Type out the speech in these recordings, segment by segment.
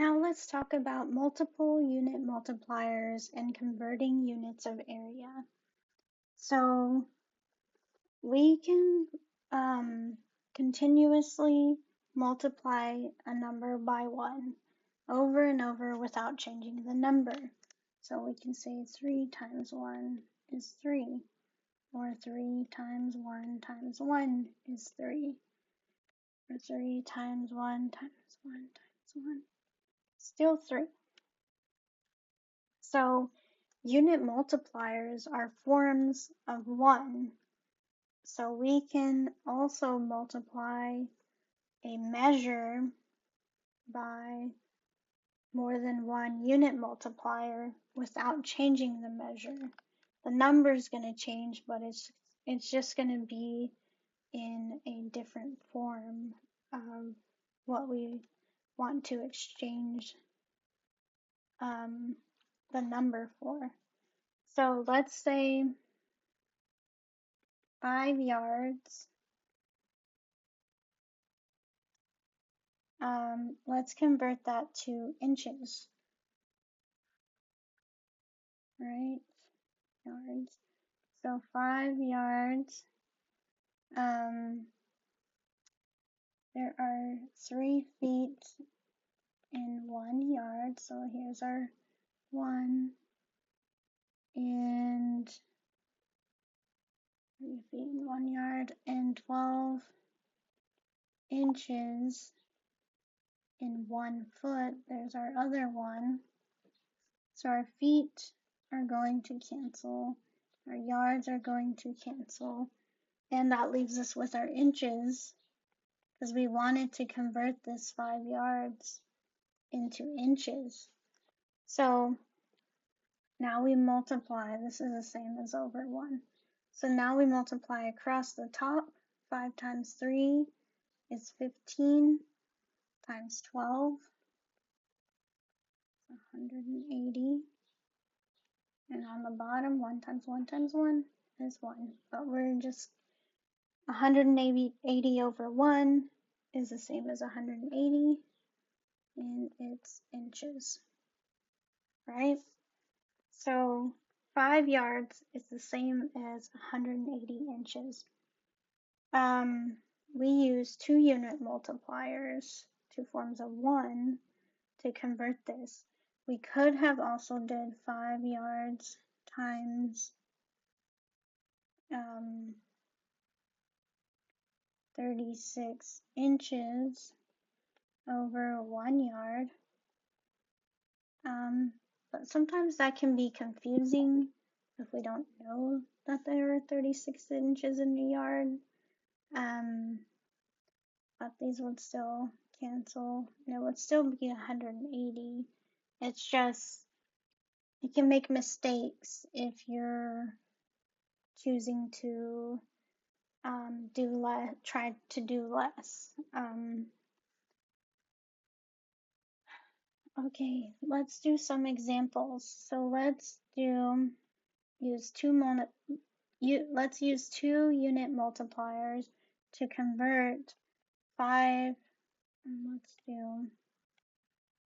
Now let's talk about multiple unit multipliers and converting units of area. So we can continuously multiply a number by 1 over and over without changing the number. So we can say 3 times 1 is 3, or 3 times 1 times 1 is 3, or 3 times 1 times 1 times 1, still 3. So unit multipliers are forms of 1. So we can also multiply a measure by more than one unit multiplier without changing the measure. The number is going to change, but it's just going to be in a different form of what we want to exchange the number for. So let's say 5 yards. Let's convert that to inches, right? Yards. So 5 yards. There are 3 feet in 1 yard. So here's our 1 and 3 feet in 1 yard, and 12 inches in 1 foot. There's our other 1. So our feet are going to cancel. Our yards are going to cancel. And that leaves us with our inches, because we wanted to convert this 5 yards into inches. So now we multiply. This is the same as over 1. So now we multiply across the top. 5 times 3 is 15 times 12, 180. And on the bottom, 1 times 1 times 1 is 1. But we're just 180 over 1 is the same as 180, and it's inches, right? So 5 yards is the same as 180 inches. We use 2 unit multipliers, 2 forms of 1, to convert this. We could have also did 5 yards times 36 inches over 1 yard. But sometimes that can be confusing if we don't know that there are 36 inches in a yard. But these would still cancel, and it would still be 180. It's just, you can make mistakes if you're choosing to try to do less. Okay, let's do some examples. So let's use 2 unit multipliers to convert 5.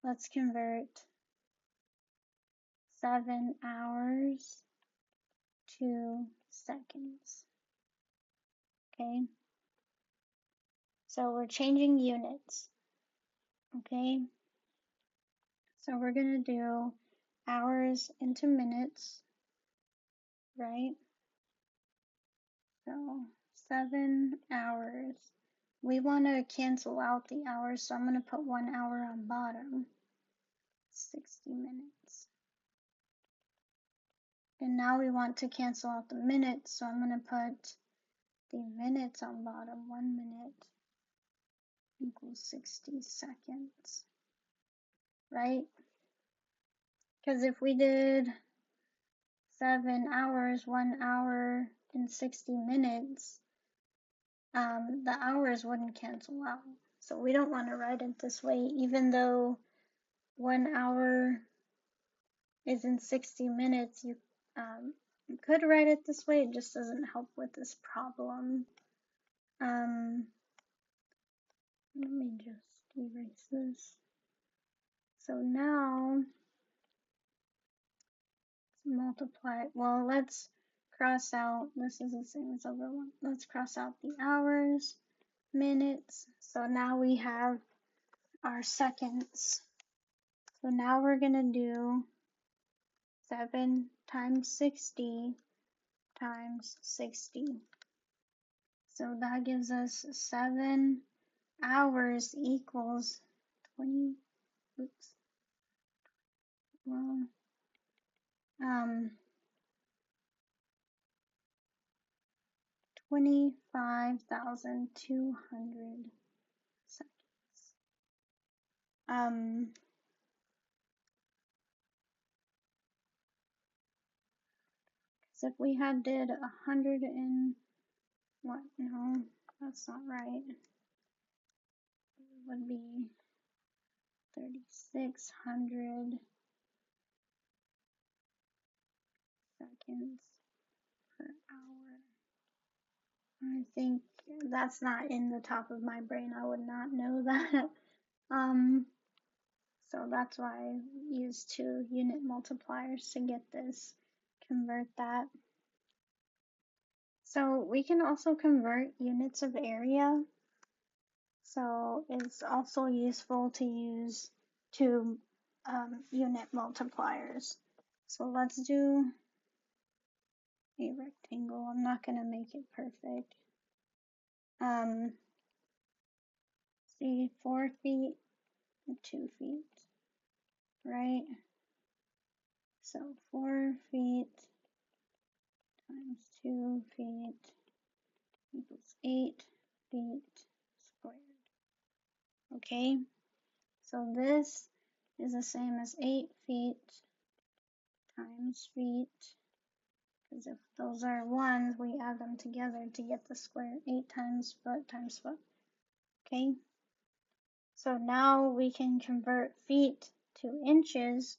Let's convert 7 hours to seconds. Okay, so we're changing units. Okay, so we're gonna do hours into minutes, right? So 7 hours. We want to cancel out the hours, so I'm going to put 1 hour on bottom. 60 minutes. And now we want to cancel out the minutes, so I'm going to put the minutes on bottom. 1 minute equals 60 seconds, right? Because if we did 7 hours, 1 hour, and 60 minutes, the hours wouldn't cancel out. So we don't want to write it this way, even though 1 hour is in 60 minutes. You could write it this way, it just doesn't help with this problem. Let me just erase this. So now let's multiply. Well, let's cross out. This is the same as other one. Let's cross out the hours, minutes. So now we have our seconds. So now we're gonna do 7 times 60 times 60. So that gives us 7 hours equals 20, oops, well, 25,200 seconds. So if we had did 100 and what? No, that's not right. It would be 3,600 seconds per hour. I think that's not in the top of my brain. I would not know that. So that's why I use 2 unit multipliers to get this, convert that. So we can also convert units of area. So it's also useful to use 2 unit multipliers. So let's do a rectangle. I'm not going to make it perfect. See, 4 feet and 2 feet, right? So 4 feet times 2 feet equals 8 feet squared. Okay, so this is the same as 8 feet times feet, because if those are ones, we add them together to get the square. 8 times foot times foot. Okay, so now we can convert feet to inches.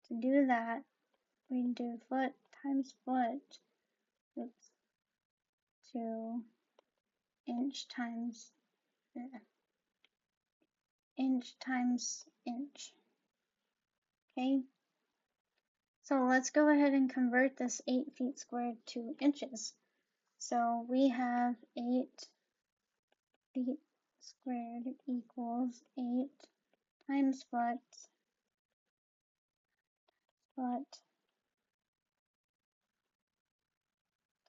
To do that, we do foot times foot, oops, to inch times inch times inch. Okay, so let's go ahead and convert this 8 feet squared to inches. So we have 8 feet squared equals 8 times foot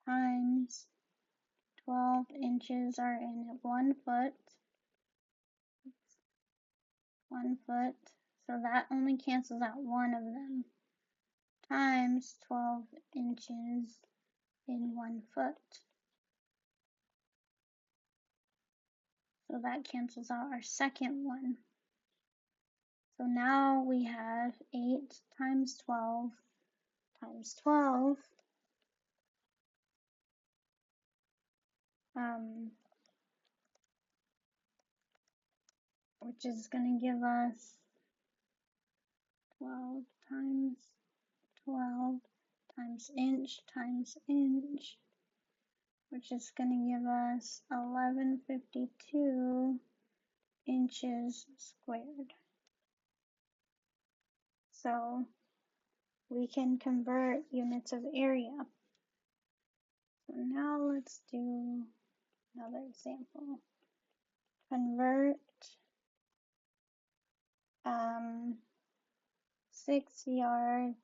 times 12 inches are in 1 foot. 1 foot. So that only cancels out one of them. Times 12 inches in 1 foot. So that cancels out our second one. So now we have 8 times 12 times 12. Which is going to give us 12 times 12 times inch, which is going to give us 1152 inches squared. So we can convert units of area. So now let's do another example. Convert 6 yards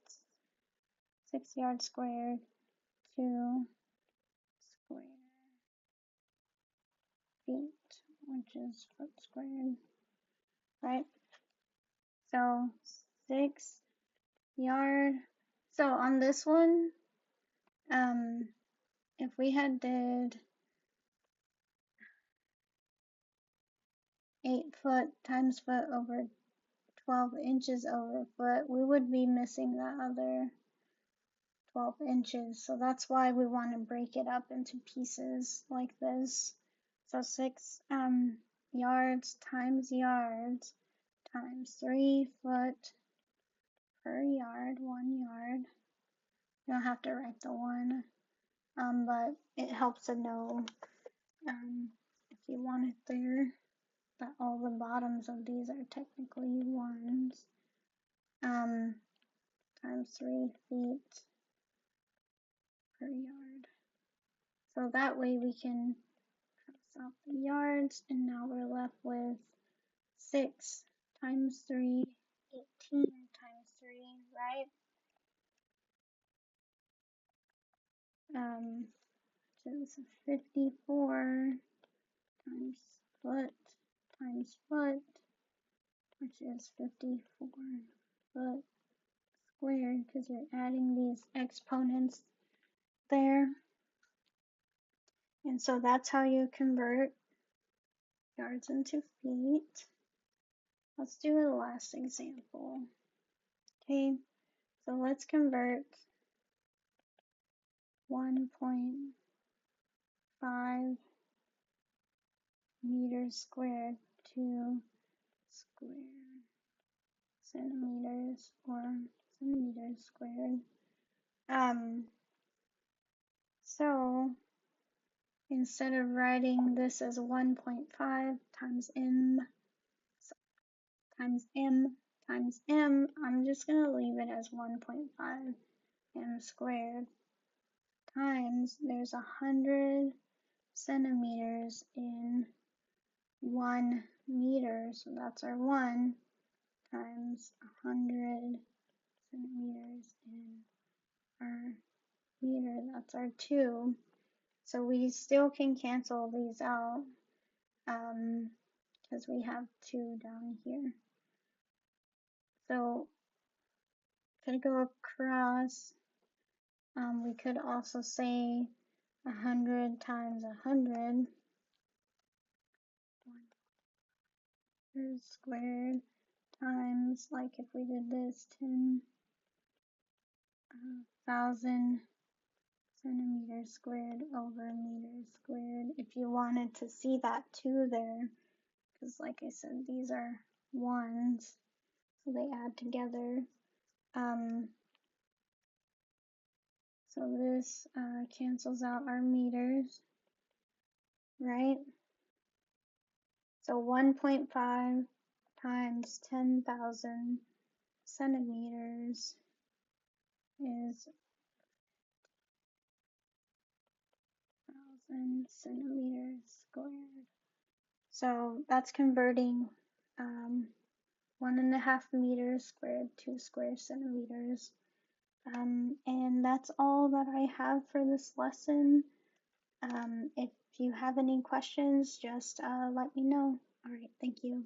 squared to square feet, which is foot squared, right? So 6 yard. So on this one, if we had did 8 foot times foot over 12 inches over foot, we would be missing that other 12 inches. So that's why we want to break it up into pieces like this. So 6 yards times 3 foot per yard, 1 yard. You don't have to write the 1, but it helps to know if you want it there, that all the bottoms of these are technically ones. Times 3 feet per yard. So that way we can cross out the yards, and now we're left with 6 times 3, 18 times 3, right? Which is 54 times foot, which is 54 foot squared, because you're adding these exponents there. And so that's how you convert yards into feet. Let's do the last example. Okay, so let's convert 1.5 meters squared to square centimeters, or centimeters squared. So instead of writing this as 1.5 times m times m times m, I'm just going to leave it as 1.5 m squared times, there's 100 centimeters in 1 meter, so that's our 1, times 100 centimeters in our meter, that's our 2. So we still can cancel these out, because we have 2 down here. So could go across. We could also say 100 times 100 squared times, like if we did this, 10,000 centimeters squared over meters squared, if you wanted to see that too there, because like I said, these are ones, so they add together. So this cancels out our meters, right? So 1.5 times 10,000 centimeters is 1,000 centimeters squared. So that's converting 1.5 meters squared to square centimeters. And that's all that I have for this lesson. If you have any questions, just let me know. All right, thank you.